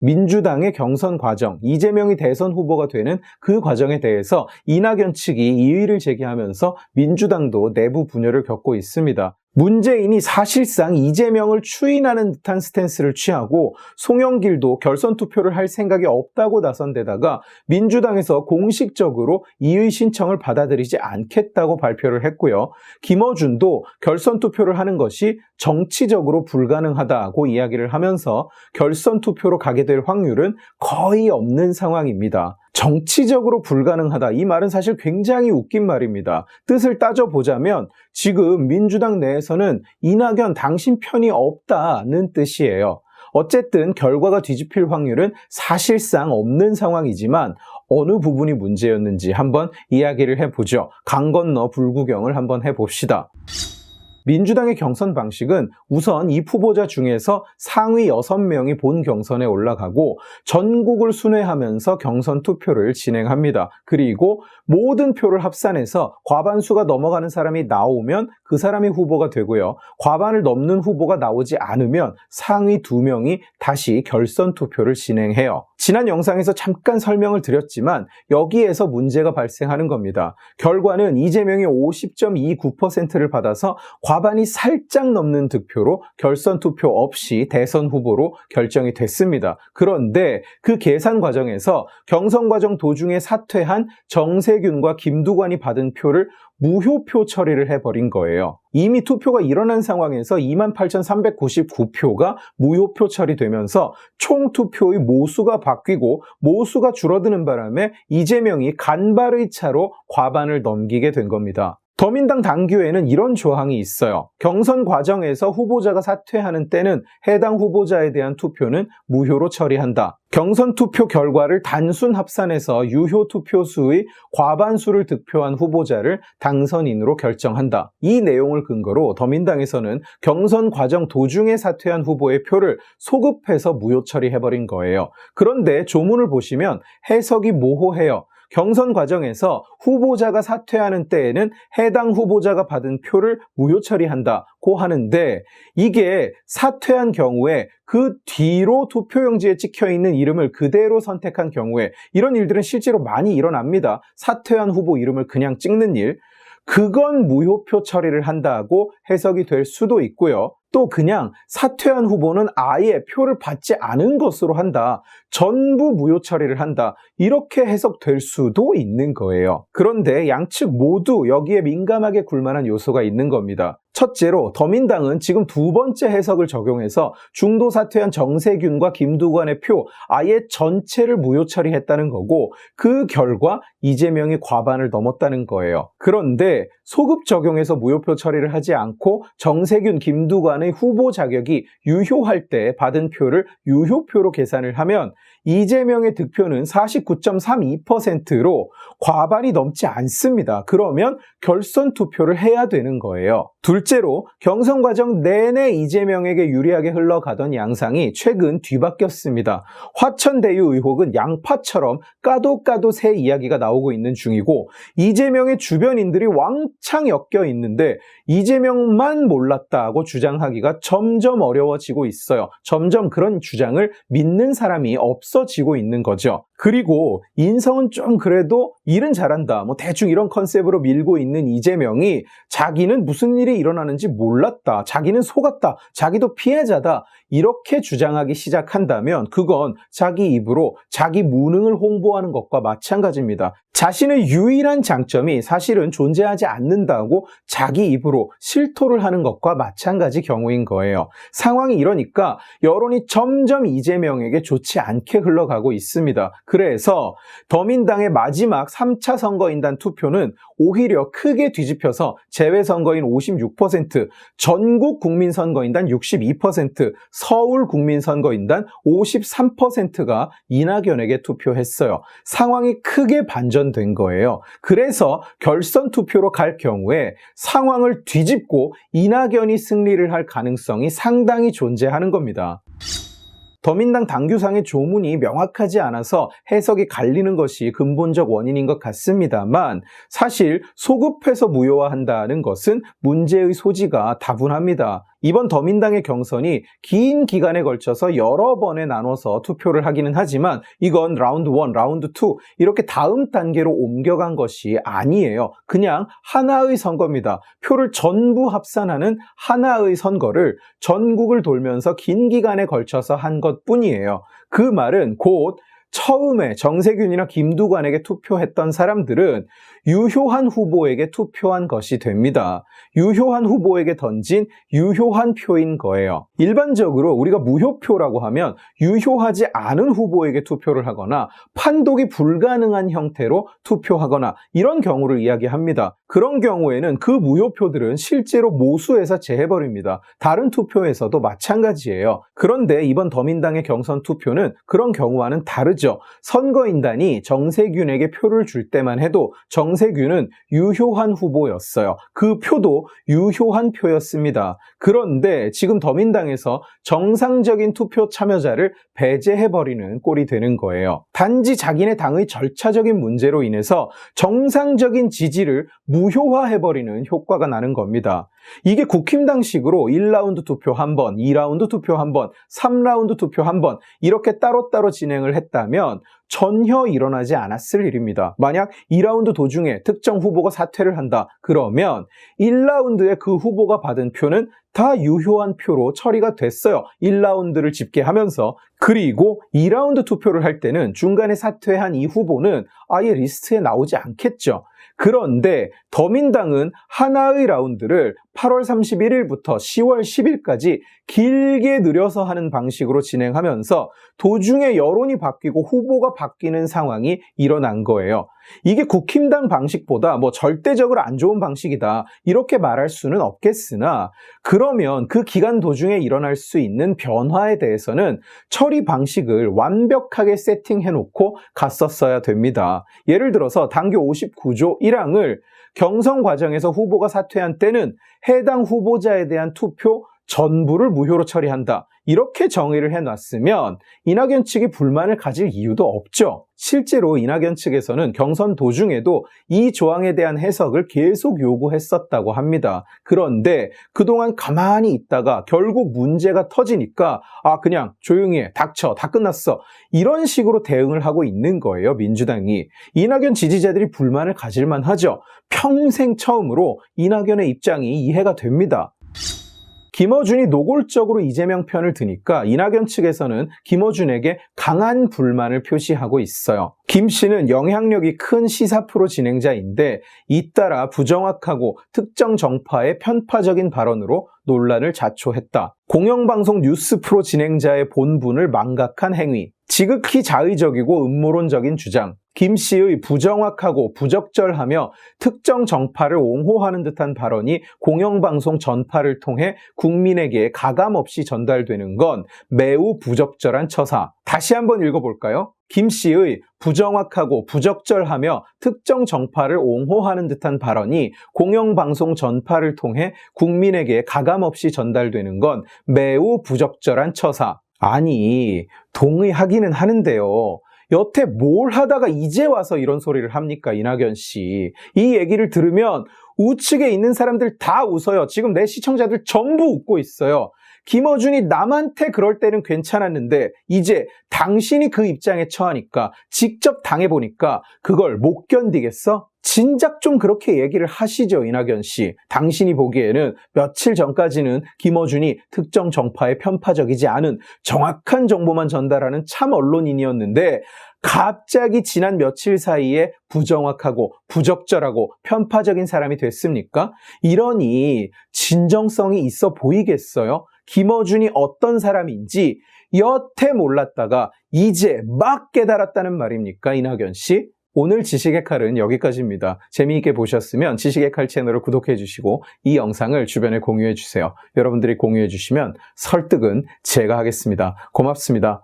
민주당의 경선 과정, 이재명이 대선 후보가 되는 그 과정에 대해서 이낙연 측이 이의를 제기하면서 민주당도 내부 분열을 겪고 있습니다. 문재인이 사실상 이재명을 추인하는 듯한 스탠스를 취하고 송영길도 결선 투표를 할 생각이 없다고 나선 데다가 민주당에서 공식적으로 이의 신청을 받아들이지 않겠다고 발표를 했고요. 김어준도 결선 투표를 하는 것이 정치적으로 불가능하다고 이야기를 하면서 결선 투표로 가게 될 확률은 거의 없는 상황입니다. 정치적으로 불가능하다. 이 말은 사실 굉장히 웃긴 말입니다. 뜻을 따져보자면 지금 민주당 내에서는 이낙연 당신 편이 없다는 뜻이에요. 어쨌든 결과가 뒤집힐 확률은 사실상 없는 상황이지만 어느 부분이 문제였는지 한번 이야기를 해보죠. 강 건너 불구경을 한번 해봅시다. 민주당의 경선 방식은 우선 이 후보자 중에서 상위 6명이 본 경선에 올라가고 전국을 순회하면서 경선 투표를 진행합니다. 그리고 모든 표를 합산해서 과반수가 넘어가는 사람이 나오면 그 사람이 후보가 되고요. 과반을 넘는 후보가 나오지 않으면 상위 2명이 다시 결선 투표를 진행해요. 지난 영상에서 잠깐 설명을 드렸지만 여기에서 문제가 발생하는 겁니다. 결과는 이재명이 50.29%를 받아서 과반이 살짝 넘는 득표로 결선 투표 없이 대선 후보로 결정이 됐습니다. 그런데 그 계산 과정에서 경선 과정 도중에 사퇴한 정세균과 김두관이 받은 표를 무효표 처리를 해버린 거예요. 이미 투표가 일어난 상황에서 28,399표가 무효표 처리되면서 총 투표의 모수가 바뀌고 모수가 줄어드는 바람에 이재명이 간발의 차로 과반을 넘기게 된 겁니다. 더민당 당규에는 이런 조항이 있어요. 경선 과정에서 후보자가 사퇴하는 때는 해당 후보자에 대한 투표는 무효로 처리한다. 경선 투표 결과를 단순 합산해서 유효 투표수의 과반수를 득표한 후보자를 당선인으로 결정한다. 이 내용을 근거로 더민당에서는 경선 과정 도중에 사퇴한 후보의 표를 소급해서 무효 처리해버린 거예요. 그런데 조문을 보시면 해석이 모호해요. 경선 과정에서 후보자가 사퇴하는 때에는 해당 후보자가 받은 표를 무효 처리한다고 하는데 이게 사퇴한 경우에 그 뒤로 투표용지에 찍혀있는 이름을 그대로 선택한 경우에 이런 일들은 실제로 많이 일어납니다. 사퇴한 후보 이름을 그냥 찍는 일. 그건 무효표 처리를 한다고 해석이 될 수도 있고요. 또 그냥 사퇴한 후보는 아예 표를 받지 않은 것으로 한다. 전부 무효 처리를 한다. 이렇게 해석될 수도 있는 거예요. 그런데 양측 모두 여기에 민감하게 굴만한 요소가 있는 겁니다. 첫째로 더민당은 지금 두 번째 해석을 적용해서 중도 사퇴한 정세균과 김두관의 표 아예 전체를 무효 처리했다는 거고 그 결과 이재명이 과반을 넘었다는 거예요. 그런데 소급 적용해서 무효표 처리를 하지 않고 정세균, 김두관의 후보 자격이 유효할 때 받은 표를 유효표로 계산을 하면 이재명의 득표는 49.32%로 과반이 넘지 않습니다. 그러면 결선 투표를 해야 되는 거예요. 둘째로 경선 과정 내내 이재명에게 유리하게 흘러가던 양상이 최근 뒤바뀌었습니다. 화천대유 의혹은 양파처럼 까도 새 이야기가 나오고 있는 중이고 이재명의 주변인들이 왕창 엮여 있는데 이재명만 몰랐다고 주장하기가 점점 어려워지고 있어요. 점점 그런 주장을 믿는 사람이 없어지고 있는 거죠. 그리고 인성은 좀 그래도 일은 잘한다. 대충 이런 컨셉으로 밀고 있는 이재명이 자기는 무슨 일이 일어나는지 몰랐다. 자기는 속았다. 자기도 피해자다. 이렇게 주장하기 시작한다면 그건 자기 입으로 자기 무능을 홍보하는 것과 마찬가지입니다. 자신의 유일한 장점이 사실은 존재하지 않는다고 자기 입으로 실토를 하는 것과 마찬가지 경우인 거예요. 상황이 이러니까 여론이 점점 이재명에게 좋지 않게 흘러가고 있습니다. 그래서 더민당의 마지막 3차 선거인단 투표는 오히려 크게 뒤집혀서 재외선거인 56%, 전국 국민선거인단 62%, 서울 국민선거인단 53%가 이낙연에게 투표했어요. 상황이 크게 반전된 거예요. 그래서 결선 투표로 갈 경우에 상황을 뒤집고 이낙연이 승리를 할 가능성이 상당히 존재하는 겁니다. 더민당 당규상의 조문이 명확하지 않아서 해석이 갈리는 것이 근본적 원인인 것 같습니다만 사실 소급해서 무효화한다는 것은 문제의 소지가 다분합니다. 이번 더민당의 경선이 긴 기간에 걸쳐서 여러 번에 나눠서 투표를 하기는 하지만 이건 라운드 1, 라운드 2 이렇게 다음 단계로 옮겨간 것이 아니에요. 그냥 하나의 선거입니다. 표를 전부 합산하는 하나의 선거를 전국을 돌면서 긴 기간에 걸쳐서 한 것뿐이에요. 그 말은 곧 처음에 정세균이나 김두관에게 투표했던 사람들은 유효한 후보에게 투표한 것이 됩니다. 유효한 후보에게 던진 유효한 표인 거예요. 일반적으로 우리가 무효표라고 하면 유효하지 않은 후보에게 투표를 하거나 판독이 불가능한 형태로 투표하거나 이런 경우를 이야기합니다. 그런 경우에는 그 무효표들은 실제로 모수에서 제해버립니다. 다른 투표에서도 마찬가지예요. 그런데 이번 더민당의 경선 투표는 그런 경우와는 다르죠. 선거인단이 정세균에게 표를 줄 때만 해도 정세균은 유효한 후보였어요. 그 표도 유효한 표였습니다. 그런데 지금 더민당에서 정상적인 투표 참여자를 배제해버리는 꼴이 되는 거예요. 단지 자기네 당의 절차적인 문제로 인해서 정상적인 지지를 무효화해버리는 효과가 나는 겁니다. 이게 국힘당식으로 1라운드 투표 한 번, 2라운드 투표 한 번, 3라운드 투표 한 번 이렇게 따로따로 진행을 했다면 전혀 일어나지 않았을 일입니다. 만약 2라운드 도중에 특정 후보가 사퇴를 한다. 그러면 1라운드에 그 후보가 받은 표는 다 유효한 표로 처리가 됐어요. 1라운드를 집계하면서. 그리고 2라운드 투표를 할 때는 중간에 사퇴한 이 후보는 아예 리스트에 나오지 않겠죠. 그런데 더민당은 하나의 라운드를 8월 31일부터 10월 10일까지 길게 늘려서 하는 방식으로 진행하면서 도중에 여론이 바뀌고 후보가 바뀌는 상황이 일어난 거예요. 이게 국힘당 방식보다 절대적으로 안 좋은 방식이다 이렇게 말할 수는 없겠으나 그러면 그 기간 도중에 일어날 수 있는 변화에 대해서는 처리 방식을 완벽하게 세팅해놓고 갔었어야 됩니다. 예를 들어서 당규 59조 1항을 경선 과정에서 후보가 사퇴한 때는 해당 후보자에 대한 투표 전부를 무효로 처리한다. 이렇게 정의를 해놨으면 이낙연 측이 불만을 가질 이유도 없죠. 실제로 이낙연 측에서는 경선 도중에도 이 조항에 대한 해석을 계속 요구했었다고 합니다. 그런데 그동안 가만히 있다가 결국 문제가 터지니까 그냥 조용히 해, 닥쳐, 다 끝났어. 이런 식으로 대응을 하고 있는 거예요, 민주당이. 이낙연 지지자들이 불만을 가질 만하죠. 평생 처음으로 이낙연의 입장이 이해가 됩니다. 김어준이 노골적으로 이재명 편을 드니까 이낙연 측에서는 김어준에게 강한 불만을 표시하고 있어요. 김 씨는 영향력이 큰 시사 프로 진행자인데 잇따라 부정확하고 특정 정파의 편파적인 발언으로 논란을 자초했다. 공영방송 뉴스 프로 진행자의 본분을 망각한 행위, 지극히 자의적이고 음모론적인 주장, 김 씨의 부정확하고 부적절하며 특정 정파를 옹호하는 듯한 발언이 공영방송 전파를 통해 국민에게 가감없이 전달되는 건 매우 부적절한 처사. 다시 한번 읽어볼까요? 김 씨의 부정확하고 부적절하며 특정 정파를 옹호하는 듯한 발언이 공영방송 전파를 통해 국민에게 가감없이 전달되는 건 매우 부적절한 처사. 아니, 동의하기는 하는데요. 여태 뭘 하다가 이제 와서 이런 소리를 합니까, 이낙연 씨. 이 얘기를 들으면 우측에 있는 사람들 다 웃어요. 지금 내 시청자들 전부 웃고 있어요. 김어준이 남한테 그럴 때는 괜찮았는데 이제 당신이 그 입장에 처하니까 직접 당해보니까 그걸 못 견디겠어? 진작 좀 그렇게 얘기를 하시죠, 이낙연 씨. 당신이 보기에는 며칠 전까지는 김어준이 특정 정파에 편파적이지 않은 정확한 정보만 전달하는 참 언론인이었는데 갑자기 지난 며칠 사이에 부정확하고 부적절하고 편파적인 사람이 됐습니까? 이러니 진정성이 있어 보이겠어요? 김어준이 어떤 사람인지 여태 몰랐다가 이제 막 깨달았다는 말입니까, 이낙연 씨? 오늘 지식의 칼은 여기까지입니다. 재미있게 보셨으면 지식의 칼 채널을 구독해 주시고 이 영상을 주변에 공유해 주세요. 여러분들이 공유해 주시면 설득은 제가 하겠습니다. 고맙습니다.